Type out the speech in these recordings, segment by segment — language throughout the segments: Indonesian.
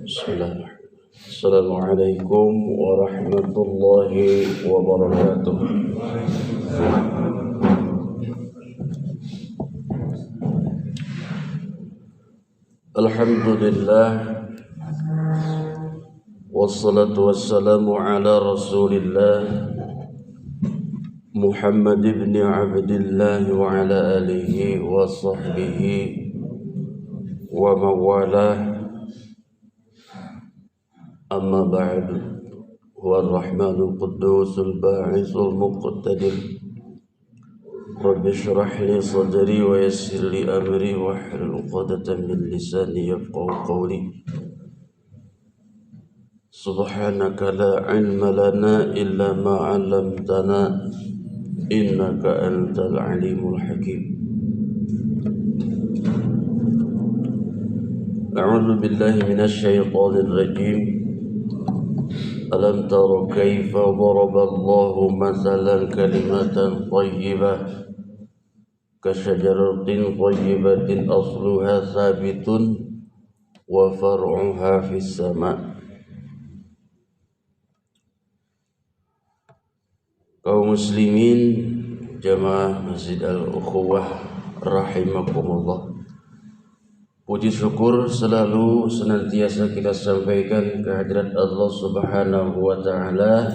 Bismillah. Assalamualaikum warahmatullahi wabarakatuh. Alhamdulillah, wassalatu wassalamu ala rasulillah Muhammad ibn Abdillah wa ala alihi wa sahbihi wa mawalah. Amma ba'du. Huwa ar-Rahmanul Quddus al-Ba'ithul Muqtadir. Rabbi shrah li sadri wa yassir li amri wahlul 'uqdatam min lisani yafqahu qawli. Subhanaka la 'ilma lana illa ma 'allamtana innaka antal 'alimul hakim. A'udzu billahi minasy syaithanir rajim. Alam tara kaifa daraballahu mathalan kalimatan thayyibah kasyajaratin thayyibatin asluha thabitun wa far'uha fis sama'. Kaum muslimin jamaah Masjid Al-Ukhuwah rahimakumullah. Puji syukur selalu senantiasa kita sampaikan kehadirat Allah Subhanahu wa taala,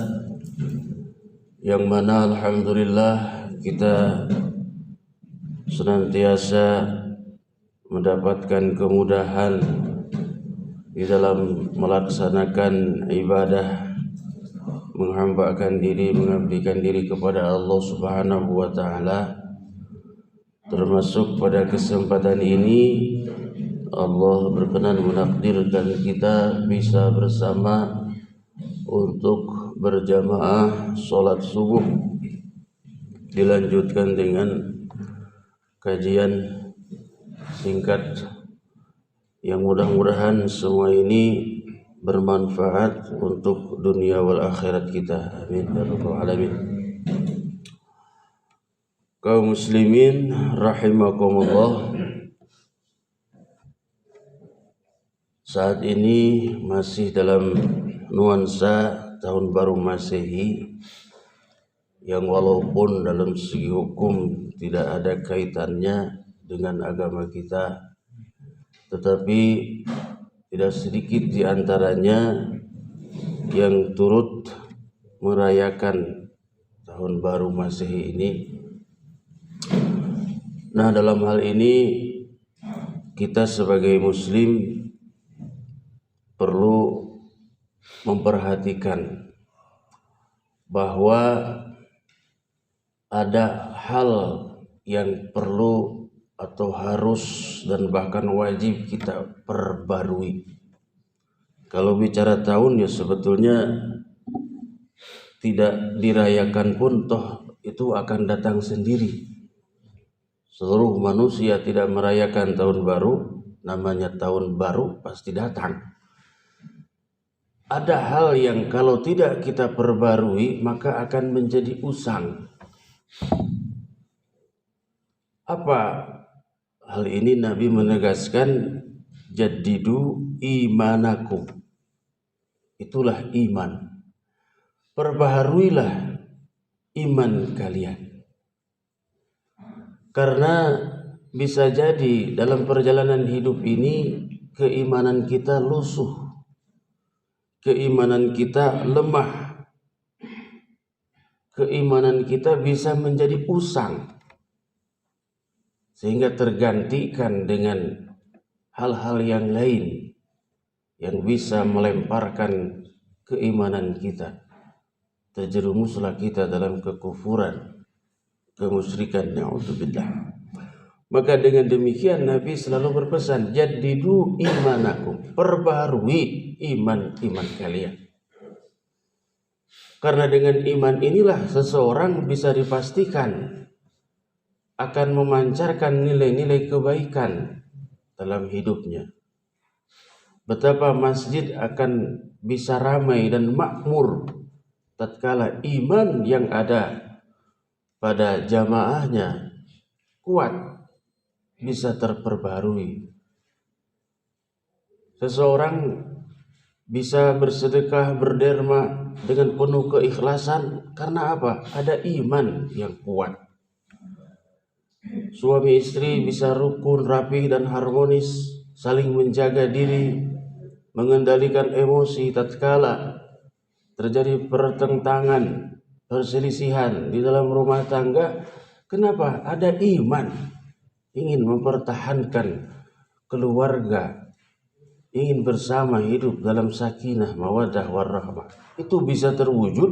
yang mana alhamdulillah kita senantiasa mendapatkan kemudahan di dalam melaksanakan ibadah, menghambakan diri, mengabdikan diri kepada Allah Subhanahu wa taala. Termasuk pada kesempatan ini Allah berkenan menakdirkan kita bisa bersama untuk berjamaah sholat subuh, dilanjutkan dengan kajian singkat yang mudah-mudahan semua ini bermanfaat untuk dunia wal akhirat kita. Amin ya rabbal alamin. Kaum muslimin rahimakumullah, saat ini masih dalam nuansa tahun baru Masehi yang walaupun dalam segi hukum tidak ada kaitannya dengan agama kita, tetapi tidak sedikit di antaranya yang turut merayakan tahun baru Masehi ini. Nah, dalam hal ini kita sebagai muslim perlu memperhatikan bahwa ada hal yang perlu atau harus dan bahkan wajib kita perbarui. Kalau bicara tahun, ya sebetulnya tidak dirayakan pun toh itu akan datang sendiri. Seluruh manusia tidak merayakan tahun baru, namanya tahun baru pasti datang. Ada hal yang kalau tidak kita perbarui maka akan menjadi usang. Apa hal ini? Nabi menegaskan jaddidu imanakum. Itulah iman. Perbaharuilah iman kalian. Karena bisa jadi dalam perjalanan hidup ini keimanan kita lusuh, keimanan kita lemah, keimanan kita bisa menjadi usang, sehingga tergantikan dengan hal-hal yang lain yang bisa melemparkan keimanan kita. Terjerumuslah kita dalam kekufuran, kemusyrikan, na'udzubillah. Maka dengan demikian Nabi selalu berpesan, jaddidu imanakum, perbaharui iman kalian. Karena dengan iman inilah seseorang bisa dipastikan akan memancarkan nilai-nilai kebaikan dalam hidupnya. Betapa masjid akan bisa ramai dan makmur tatkala iman yang ada pada jamaahnya kuat, bisa terperbarui. Seseorang bisa bersedekah, berderma dengan penuh keikhlasan. Karena apa? Ada iman yang kuat. Suami istri bisa rukun, rapi dan harmonis, saling menjaga diri, mengendalikan emosi tatkala terjadi pertentangan, perselisihan di dalam rumah tangga. Kenapa? Ada iman, ingin mempertahankan keluarga, ingin bersama hidup dalam sakinah, mawaddah, warahmah. Itu bisa terwujud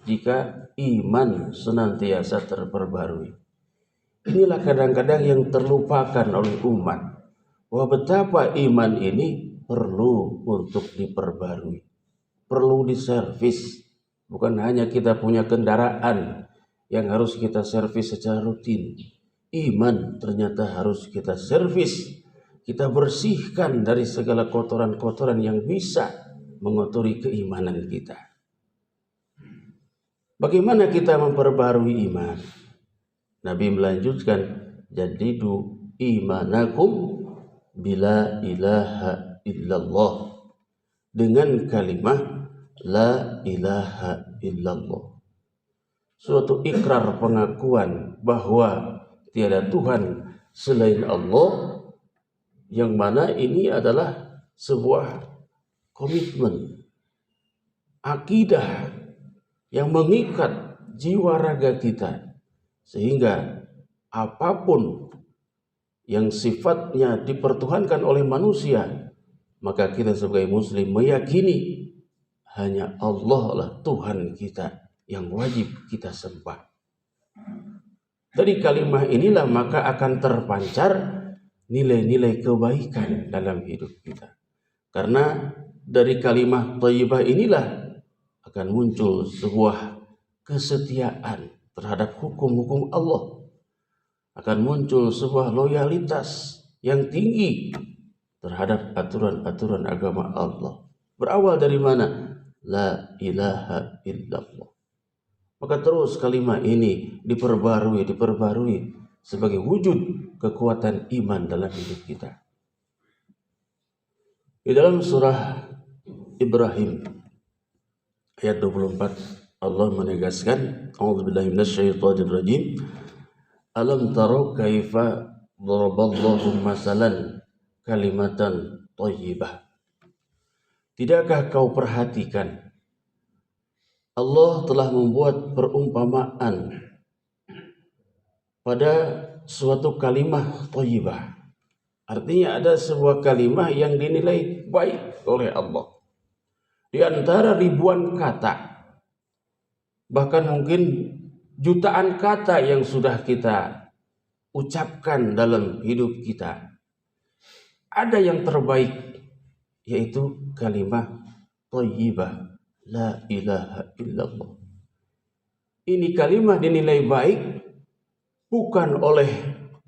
jika iman senantiasa terperbarui. Inilah kadang-kadang yang terlupakan oleh umat, bahwa betapa iman ini perlu untuk diperbarui, perlu diservis. Bukan hanya kita punya kendaraan yang harus kita servis secara rutin. Iman ternyata harus kita servis, kita bersihkan dari segala kotoran-kotoran yang bisa mengotori keimanan kita. Bagaimana kita memperbarui iman? Nabi melanjutkan, jadidu imanakum bila ilaha illallah, dengan kalimat la ilaha illallah. Suatu ikrar pengakuan bahwa tiada Tuhan selain Allah, yang mana ini adalah sebuah komitmen, akidah yang mengikat jiwa raga kita, sehingga apapun yang sifatnya dipertuhankan oleh manusia, maka kita sebagai muslim meyakini hanya Allah lah Tuhan kita yang wajib kita sembah. Dari kalimat inilah maka akan terpancar nilai-nilai kebaikan dalam hidup kita. Karena dari kalimat thayyibah inilah akan muncul sebuah kesetiaan terhadap hukum-hukum Allah. Akan muncul sebuah loyalitas yang tinggi terhadap aturan-aturan agama Allah. Berawal dari mana? La ilaha illallah. Maka terus kalimat ini diperbarui sebagai wujud kekuatan iman dalam hidup kita. Di dalam surah Ibrahim ayat 24 Allah menegaskan, a'udzubillahi minasyaitonir rajim, alam taro kaifa daraballahu masalan kalimatan thayyibah. Tidakkah kau perhatikan Allah telah membuat perumpamaan pada suatu kalimah thayyibah. Artinya ada sebuah kalimah yang dinilai baik oleh Allah. Di antara ribuan kata, bahkan mungkin jutaan kata yang sudah kita ucapkan dalam hidup kita, ada yang terbaik, yaitu kalimah thayyibah, la ilaha illallah. Ini kalimah dinilai baik bukan oleh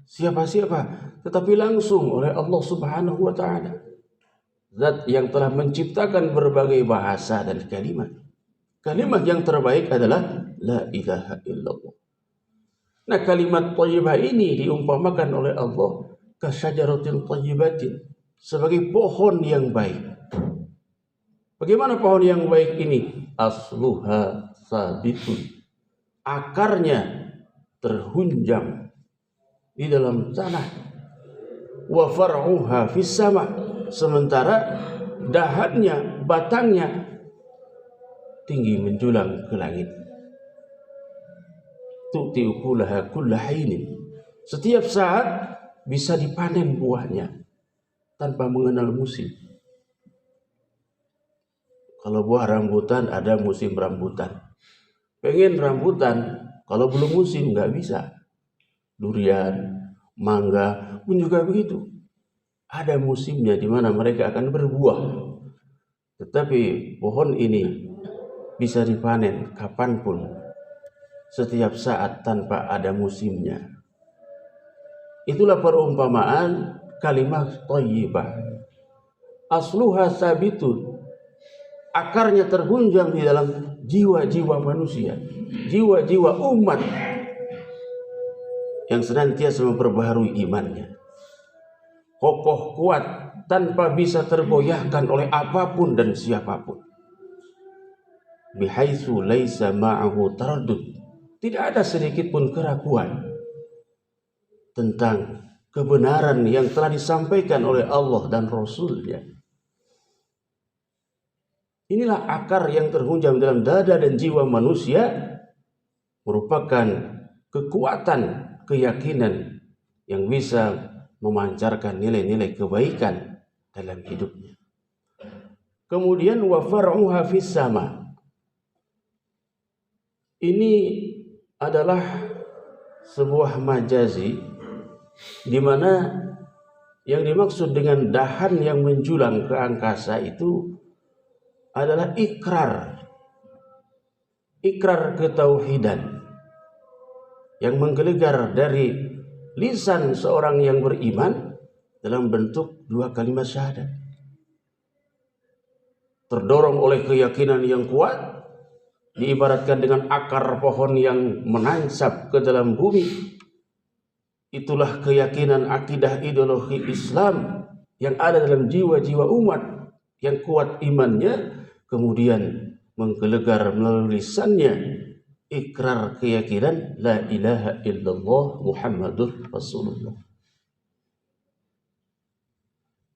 siapa-siapa, tetapi langsung oleh Allah Subhanahu wa ta'ala, Zat yang telah menciptakan berbagai bahasa dan kalimat. Kalimat yang terbaik adalah la ilaha illallah. Nah, kalimat thayyibah ini diumpamakan oleh Allah kasyajaratin thayyibatin, sebagai pohon yang baik. Bagaimana pohon yang baik ini? Asluha sabitun, akarnya terhunjam di dalam tanah. Wa far'uha fis sama, sementara dahannya, batangnya tinggi menjulang ke langit. Tu'ti ukulaha kulla hinin, setiap saat bisa dipanen buahnya tanpa mengenal musim. Kalau buah rambutan ada musim rambutan. Pengen rambutan, kalau belum musim nggak bisa. Durian, mangga pun juga begitu. Ada musimnya di mana mereka akan berbuah. Tetapi pohon ini bisa dipanen kapanpun, setiap saat tanpa ada musimnya. Itulah perumpamaan kalimat thayyibah. Asluha sabitun, akarnya terhunjam di dalam jiwa-jiwa manusia, jiwa-jiwa umat yang senantiasa memperbaharui imannya. Kokoh kuat tanpa bisa tergoyahkan oleh apapun dan siapapun. Bihaitsu laisa ma'ahu taraddud. Tidak ada sedikit pun keraguan tentang kebenaran yang telah disampaikan oleh Allah dan Rasul-Nya. Inilah akar yang terhunjam dalam dada dan jiwa manusia, merupakan kekuatan keyakinan yang bisa memancarkan nilai-nilai kebaikan dalam hidupnya. Kemudian wa far'uha fis sama. Ini adalah sebuah majazi di mana yang dimaksud dengan dahan yang menjulang ke angkasa itu adalah ikrar ketauhidan yang menggelegar dari lisan seorang yang beriman dalam bentuk dua kalimat syahadat. Terdorong oleh keyakinan yang kuat, diibaratkan dengan akar pohon yang menancap ke dalam bumi. Itulah keyakinan akidah ideologi Islam yang ada dalam jiwa-jiwa umat yang kuat imannya, kemudian menggelegar melalui lisannya ikrar keyakinan la ilaha illallah Muhammadur Rasulullah.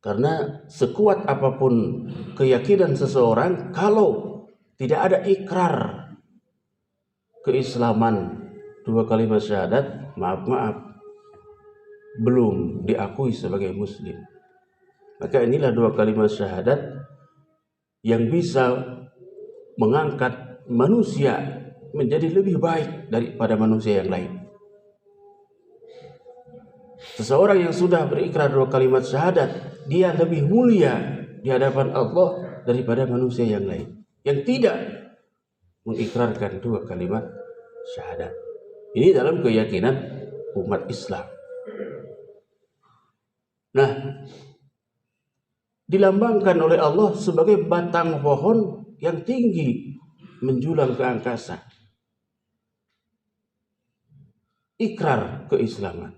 Karena sekuat apapun keyakinan seseorang, kalau tidak ada ikrar keislaman dua kalimat syahadat, maaf, belum diakui sebagai muslim. Maka inilah dua kalimat syahadat yang bisa mengangkat manusia menjadi lebih baik daripada manusia yang lain. Seseorang yang sudah berikrar dua kalimat syahadat, dia lebih mulia di hadapan Allah daripada manusia yang lain yang tidak mengikrarkan dua kalimat syahadat. Ini dalam keyakinan umat Islam. Nah, dilambangkan oleh Allah sebagai batang pohon yang tinggi menjulang ke angkasa. Ikrar keislaman,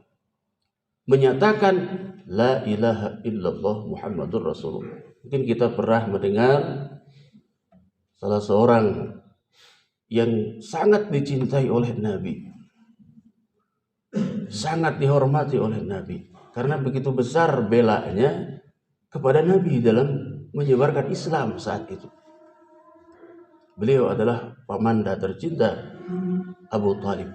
menyatakan la ilaha illallah Muhammadur Rasulullah. Mungkin kita pernah mendengar salah seorang yang sangat dicintai oleh Nabi, sangat dihormati oleh Nabi, karena begitu besar belanya kepada Nabi dalam menyebarkan Islam saat itu. Beliau adalah pamanda tercinta Abu Talib.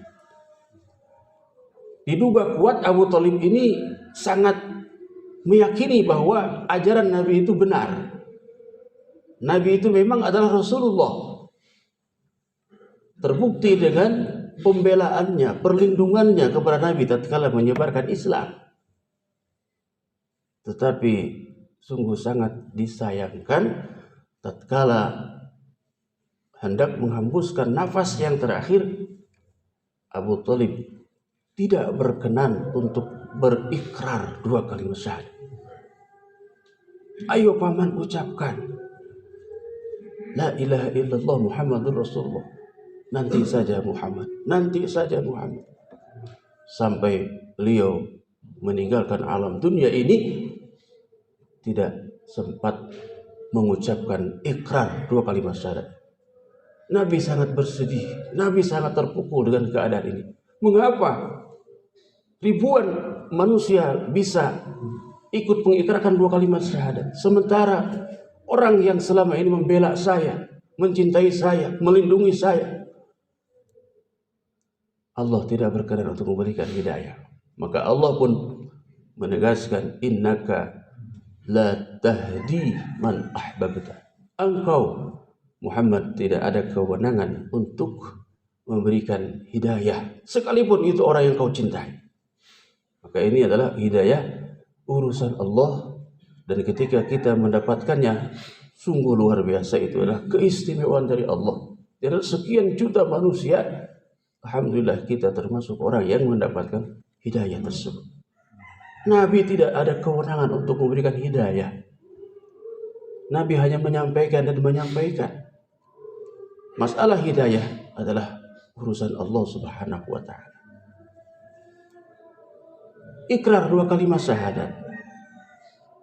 Diduga kuat Abu Talib ini sangat meyakini bahwa ajaran Nabi itu benar. Nabi itu memang adalah Rasulullah. Terbukti dengan pembelaannya, perlindungannya kepada Nabi tatkala menyebarkan Islam. Tetapi sungguh sangat disayangkan tatkala hendak menghembuskan nafas yang terakhir, Abu Talib tidak berkenan untuk berikrar dua kalimat syahadat. Ayo paman, ucapkan la ilaha illallah Muhammadur Rasulullah. Nanti saja Muhammad, nanti saja Muhammad. Sampai beliau meninggalkan alam dunia ini, tidak sempat mengucapkan ikrar dua kalimat syahadat. Nabi sangat bersedih, Nabi sangat terpukul dengan keadaan ini. Mengapa ribuan manusia bisa ikut mengikrarkan dua kalimat syahadat, sementara orang yang selama ini membela saya, mencintai saya, melindungi saya, Allah tidak berkenan untuk memberikan hidayah. Maka Allah pun menegaskan, innaka la tahdi man ahbabta. Engkau Muhammad tidak ada kewenangan untuk memberikan hidayah, sekalipun itu orang yang kau cintai. Maka ini adalah hidayah urusan Allah, dan ketika kita mendapatkannya sungguh luar biasa. Itu adalah keistimewaan dari Allah. Dari sekian juta manusia, alhamdulillah kita termasuk orang yang mendapatkan hidayah tersebut. Nabi tidak ada kewenangan untuk memberikan hidayah. Nabi hanya menyampaikan dan menyampaikan. Masalah hidayah adalah urusan Allah Subhanahu wa ta'ala. Ikrar dua kalimat syahadat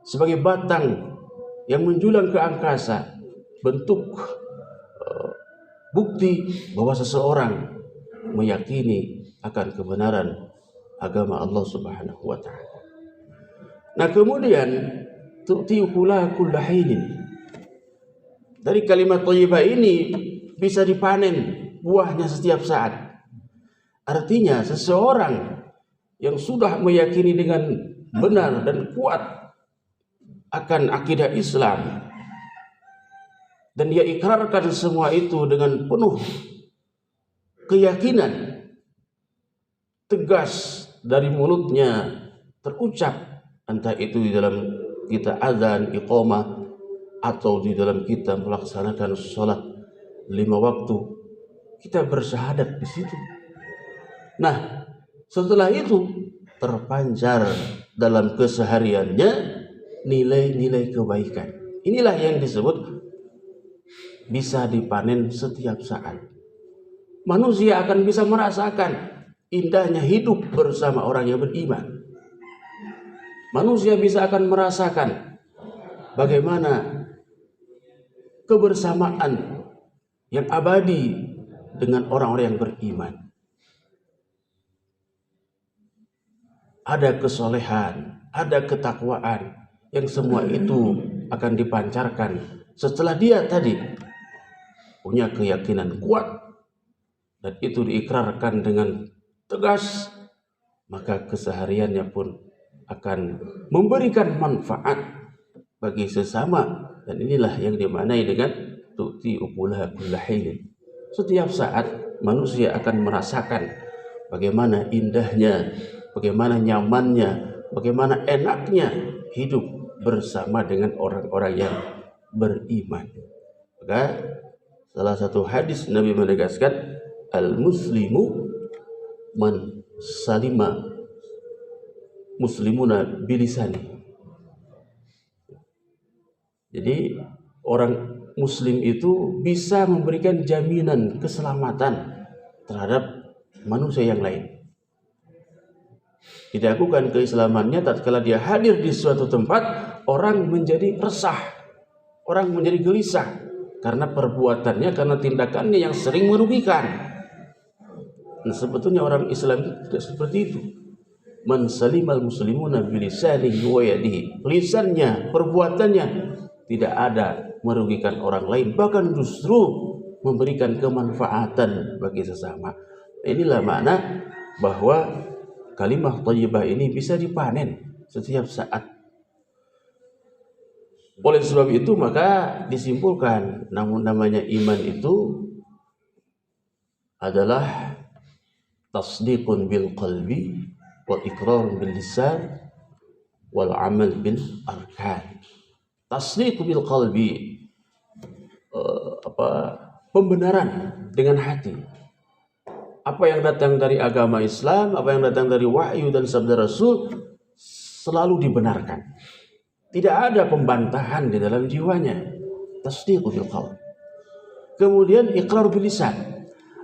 sebagai batang yang menjulang ke angkasa, bentuk bukti bahwa seseorang meyakini akan kebenaran agama Allah Subhanahu wa taala. Nah, kemudian tu'ti ukulaha kulla hinin. Dari kalimat thayyibah ini bisa dipanen buahnya setiap saat. Artinya seseorang yang sudah meyakini dengan benar dan kuat akan akidah Islam dan dia ikrarkan semua itu dengan penuh keyakinan, tegas dari mulutnya terucap, entah itu di dalam kita azan, iqamah, atau di dalam kita melaksanakan sholat 5 waktu, kita bersyahadat di situ. Nah, setelah itu terpancar dalam kesehariannya nilai-nilai kebaikan. Inilah yang disebut bisa dipanen setiap saat. Manusia akan bisa merasakan indahnya hidup bersama orang yang beriman. Manusia bisa akan merasakan bagaimana kebersamaan yang abadi dengan orang-orang yang beriman. Ada kesolehan, ada ketakwaan, yang semua itu akan dipancarkan setelah dia tadi punya keyakinan kuat dan itu diikrarkan dengan tegas, maka kesehariannya pun akan memberikan manfaat bagi sesama. Dan inilah yang dimaknai dengan tu'ti ukulaha kulla hinin. Setiap saat manusia akan merasakan bagaimana indahnya, bagaimana nyamannya, bagaimana enaknya hidup bersama dengan orang-orang yang beriman. Maka salah satu hadis Nabi menegaskan, al-muslimu man salima muslimuna bilisani. Jadi orang muslim itu bisa memberikan jaminan keselamatan terhadap manusia yang lain. Dilakukan keislamannya tatkala dia hadir di suatu tempat, orang menjadi resah, orang menjadi gelisah karena perbuatannya, karena tindakannya yang sering merugikan. Nah, sebetulnya orang Islam itu tidak seperti itu. Man salimal muslimuna bilisanihi wa yadihi. Lisannya, perbuatannya tidak ada merugikan orang lain, bahkan justru memberikan kemanfaatan bagi sesama. Inilah makna bahwa kalimah thayyibah ini bisa dipanen setiap saat. Oleh sebab itu maka disimpulkan, namun namanya iman itu adalah tasdiqun bil qalbi wa iqrarun bil lisan wal amal bil arkan. Tasdiq bil qalbi, pembenaran dengan hati. Apa yang datang dari agama Islam, apa yang datang dari wahyu dan sabda Rasul selalu dibenarkan. Tidak ada pembantahan di dalam jiwanya. Tasdiq bil qaul. Kemudian iqrar bil lisan.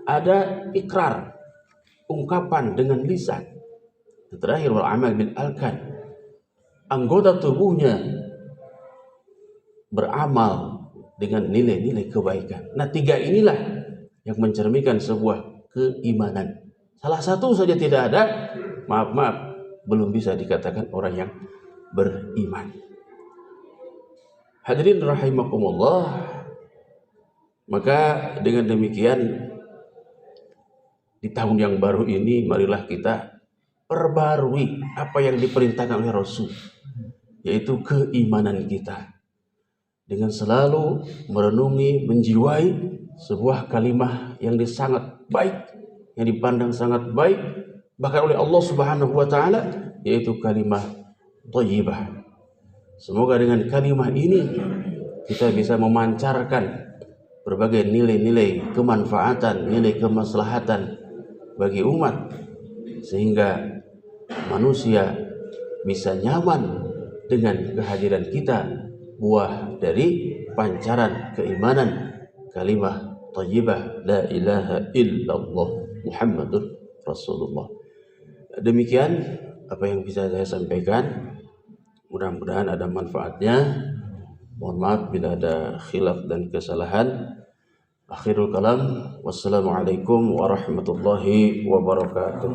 Ada ikrar, ungkapan dengan lisan. Terakhir wal amal bil arkan. Anggota tubuhnya beramal dengan nilai-nilai kebaikan. Nah, 3 inilah yang mencerminkan sebuah keimanan. Salah satu saja tidak ada, maaf, belum bisa dikatakan orang yang beriman. Hadirin rahimakumullah, maka dengan demikian di tahun yang baru ini marilah kita perbarui apa yang diperintahkan oleh Rasul, yaitu keimanan kita, dengan selalu merenungi, menjiwai sebuah kalimah yang sangat baik, yang dipandang sangat baik bahkan oleh Allah Subhanahu wa taala, yaitu kalimah thayyibah. Semoga dengan kalimah ini kita bisa memancarkan berbagai nilai-nilai kemanfaatan, nilai kemaslahatan bagi umat, sehingga manusia bisa nyaman dengan kehadiran kita, buah dari pancaran keimanan kalimah thayyibah la ilaha illallah Muhammadur Rasulullah. Demikian apa yang bisa saya sampaikan. Mudah-mudahan ada manfaatnya. Mohon maaf bila ada khilaf dan kesalahan. Akhirul kalam, wassalamualaikum warahmatullahi wabarakatuh.